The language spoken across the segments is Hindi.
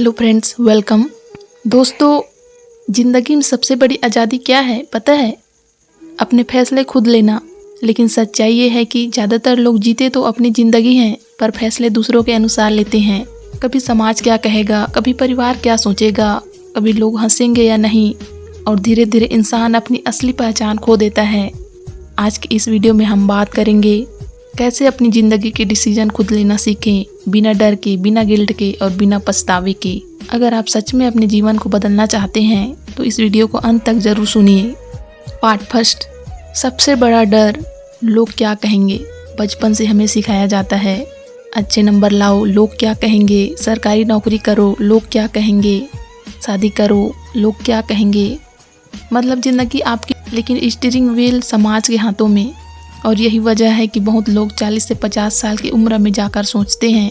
Hello friends, welcome. दोस्तों, ज़िंदगी में सबसे बड़ी आज़ादी क्या है पता है? अपने फैसले खुद लेना। लेकिन सच्चाई ये है कि ज़्यादातर लोग जीते तो अपनी ज़िंदगी हैं, पर फैसले दूसरों के अनुसार लेते हैं। कभी समाज क्या कहेगा, कभी परिवार क्या सोचेगा, कभी लोग हंसेंगे या नहीं, और धीरे धीरे इंसान अपनी असली पहचान खो देता है। आज की इस वीडियो में हम बात करेंगे कैसे अपनी ज़िंदगी के डिसीजन खुद लेना सीखें, बिना डर के, बिना गिल्ट के और बिना पछतावे के। अगर आप सच में अपने जीवन को बदलना चाहते हैं तो इस वीडियो को अंत तक जरूर सुनिए। पार्ट फर्स्ट, सबसे बड़ा डर, लोग क्या कहेंगे। बचपन से हमें सिखाया जाता है, अच्छे नंबर लाओ, लोग क्या कहेंगे, सरकारी नौकरी करो, लोग क्या कहेंगे, शादी करो, लोग क्या कहेंगे। मतलब ज़िंदगी आपकी, लेकिन स्टीयरिंग व्हील समाज के हाथों में। और यही वजह है कि बहुत लोग 40 से 50 साल की उम्र में जाकर सोचते हैं,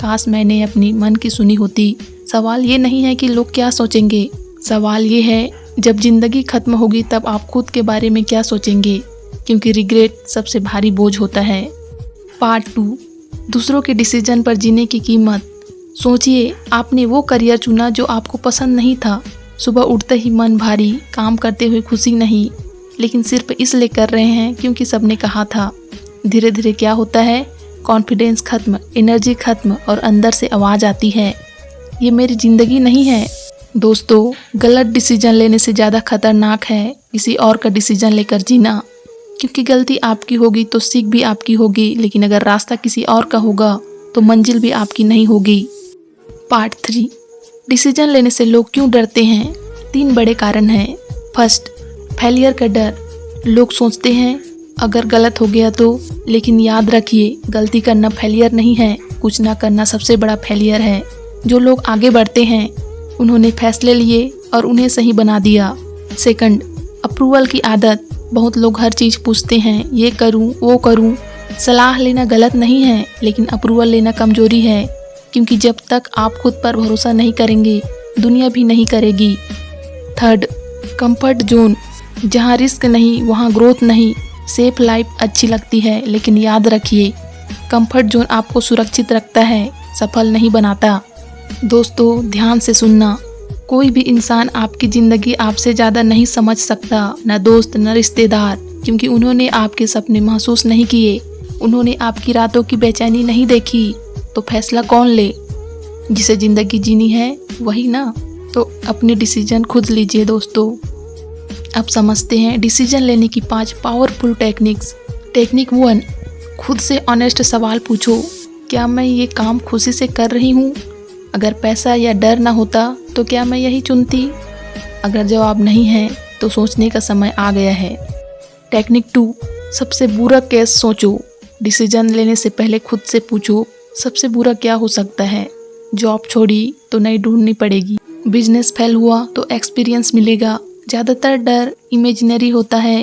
काश मैंने अपनी मन की सुनी होती। सवाल ये नहीं है कि लोग क्या सोचेंगे, सवाल ये है जब ज़िंदगी खत्म होगी तब आप खुद के बारे में क्या सोचेंगे, क्योंकि रिग्रेट सबसे भारी बोझ होता है। पार्ट 2, दूसरों के डिसीजन पर जीने की कीमत। सोचिए, आपने वो करियर चुना जो आपको पसंद नहीं था। सुबह उठते ही मन भारी, काम करते हुए खुशी नहीं, लेकिन सिर्फ इसलिए कर रहे हैं क्योंकि सबने कहा था। धीरे धीरे क्या होता है, कॉन्फिडेंस खत्म, एनर्जी खत्म, और अंदर से आवाज़ आती है, ये मेरी ज़िंदगी नहीं है। दोस्तों, गलत डिसीजन लेने से ज़्यादा खतरनाक है किसी और का डिसीजन लेकर जीना, क्योंकि गलती आपकी होगी तो सीख भी आपकी होगी, लेकिन अगर रास्ता किसी और का होगा तो मंजिल भी आपकी नहीं होगी। पार्ट 3, डिसीजन लेने से लोग क्यों डरते हैं। 3 बड़े कारण हैं। फर्स्ट, फेलियर का डर। लोग सोचते हैं अगर गलत हो गया तो, लेकिन याद रखिए, गलती करना फेलियर नहीं है, कुछ ना करना सबसे बड़ा फेलियर है। जो लोग आगे बढ़ते हैं उन्होंने फैसले लिए और उन्हें सही बना दिया। सेकंड, अप्रूवल की आदत। बहुत लोग हर चीज़ पूछते हैं, ये करूं, वो करूं। सलाह लेना गलत नहीं है, लेकिन अप्रूवल लेना कमजोरी है, क्योंकि जब तक आप खुद पर भरोसा नहीं करेंगे दुनिया भी नहीं करेगी। Third, comfort zone. जहाँ रिस्क नहीं वहाँ ग्रोथ नहीं। सेफ लाइफ अच्छी लगती है, लेकिन याद रखिए, कंफर्ट जोन आपको सुरक्षित रखता है, सफल नहीं बनाता। दोस्तों, ध्यान से सुनना, कोई भी इंसान आपकी ज़िंदगी आपसे ज़्यादा नहीं समझ सकता, न दोस्त न रिश्तेदार, क्योंकि उन्होंने आपके सपने महसूस नहीं किए, उन्होंने आपकी रातों की बेचैनी नहीं देखी। तो फैसला कौन ले? जिसे ज़िंदगी जीनी है वही ना। तो अपने डिसीजन खुद लीजिए। दोस्तों, अब समझते हैं डिसीजन लेने की 5 पावरफुल टेक्निक्स। टेक्निक 1, खुद से ऑनेस्ट सवाल पूछो, क्या मैं ये काम खुशी से कर रही हूँ? अगर पैसा या डर ना होता तो क्या मैं यही चुनती? अगर जवाब नहीं है तो सोचने का समय आ गया है। टेक्निक 2, सबसे बुरा केस सोचो। डिसीजन लेने से पहले खुद से पूछो, सबसे बुरा क्या हो सकता है? जॉब छोड़ी तो नई ढूंढनी पड़ेगी, बिजनेस फेल हुआ तो एक्सपीरियंस मिलेगा। ज़्यादातर डर इमेजिनरी होता है,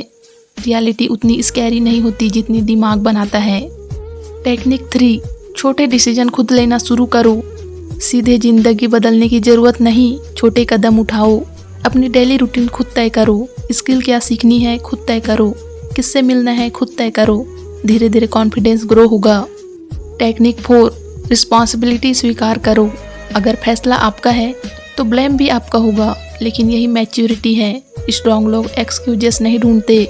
रियलिटी उतनी स्कैरी नहीं होती जितनी दिमाग बनाता है। टेक्निक 3, छोटे डिसीजन खुद लेना शुरू करो। सीधे ज़िंदगी बदलने की ज़रूरत नहीं, छोटे कदम उठाओ। अपनी डेली रूटीन खुद तय करो, स्किल क्या सीखनी है खुद तय करो, किससे मिलना है खुद तय करो। धीरे धीरे कॉन्फिडेंस ग्रो होगा। टेक्निक 4, रिस्पॉन्सिबिलिटी स्वीकार करो। अगर फैसला आपका है तो ब्लेम भी आपका होगा, लेकिन यही मैच्योरिटी है। स्ट्रॉन्ग लोग एक्सक्यूजेस नहीं ढूंढते,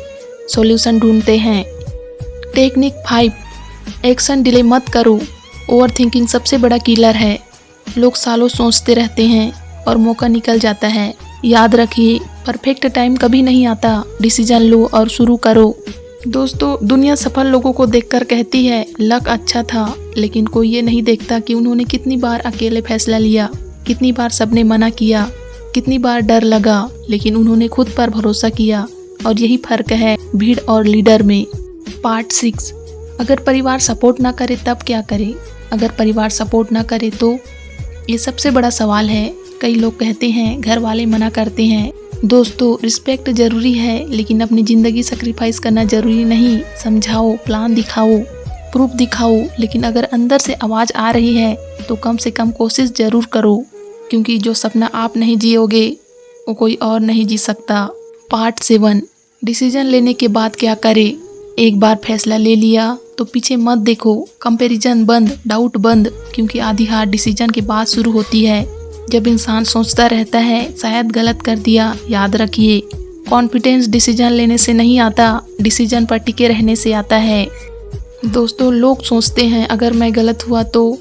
सॉल्यूशन ढूंढते हैं। टेक्निक 5, एक्शन डिले मत करो। ओवर थिंकिंग सबसे बड़ा किलर है। लोग सालों सोचते रहते हैं और मौका निकल जाता है। याद रखिए, परफेक्ट टाइम कभी नहीं आता। डिसीजन लो और शुरू करो। दोस्तों, दुनिया सफल लोगों को देखकर कहती है लक अच्छा था, लेकिन कोई ये नहीं देखता कि उन्होंने कितनी बार अकेले फैसला लिया, कितनी बार सबने मना किया, कितनी बार डर लगा, लेकिन उन्होंने खुद पर भरोसा किया। और यही फर्क है भीड़ और लीडर में। पार्ट 6, अगर परिवार सपोर्ट ना करे तब क्या करें। अगर परिवार सपोर्ट ना करे तो, ये सबसे बड़ा सवाल है। कई लोग कहते हैं घर वाले मना करते हैं। दोस्तों, रिस्पेक्ट जरूरी है, लेकिन अपनी ज़िंदगी सेक्रीफाइस करना जरूरी नहीं। समझाओ, प्लान दिखाओ, प्रूफ दिखाओ, लेकिन अगर अंदर से आवाज़ आ रही है तो कम से कम कोशिश ज़रूर करो, क्योंकि जो सपना आप नहीं जियोगे वो कोई और नहीं जी सकता। पार्ट 7, डिसीजन लेने के बाद क्या करें। एक बार फैसला ले लिया तो पीछे मत देखो, कंपैरिजन बंद, डाउट बंद, क्योंकि आधी हार डिसीजन के बाद शुरू होती है। जब इंसान सोचता रहता है शायद गलत कर दिया, याद रखिए कॉन्फिडेंस डिसीजन लेने से नहीं आता, डिसीजन पर टिके रहने से आता है। दोस्तों, लोग सोचते हैं अगर मैं गलत हुआ तो,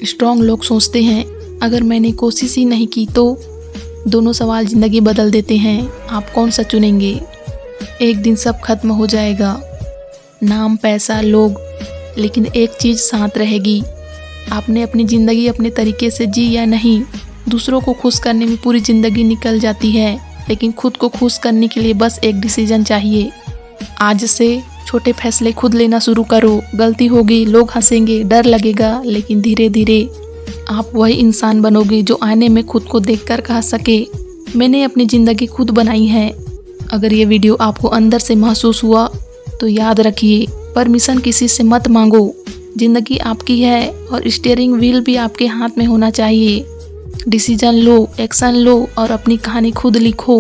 स्ट्रॉन्ग लोग सोचते हैं अगर मैंने कोशिश ही नहीं की तो। दोनों सवाल ज़िंदगी बदल देते हैं। आप कौन सा चुनेंगे? एक दिन सब खत्म हो जाएगा, नाम, पैसा, लोग, लेकिन एक चीज़ साथ रहेगी, आपने अपनी ज़िंदगी अपने तरीके से जी या नहीं। दूसरों को खुश करने में पूरी ज़िंदगी निकल जाती है, लेकिन खुद को खुश करने के लिए बस एक डिसीजन चाहिए। आज से छोटे फैसले खुद लेना शुरू करो। गलती होगी, लोग हंसेंगे, डर लगेगा, लेकिन धीरे धीरे आप वही इंसान बनोगे जो आईने में खुद को देखकर कह सके, मैंने अपनी ज़िंदगी खुद बनाई है। अगर ये वीडियो आपको अंदर से महसूस हुआ तो याद रखिए, परमिशन किसी से मत मांगो। ज़िंदगी आपकी है और स्टीयरिंग व्हील भी आपके हाथ में होना चाहिए। डिसीजन लो, एक्शन लो और अपनी कहानी खुद लिखो।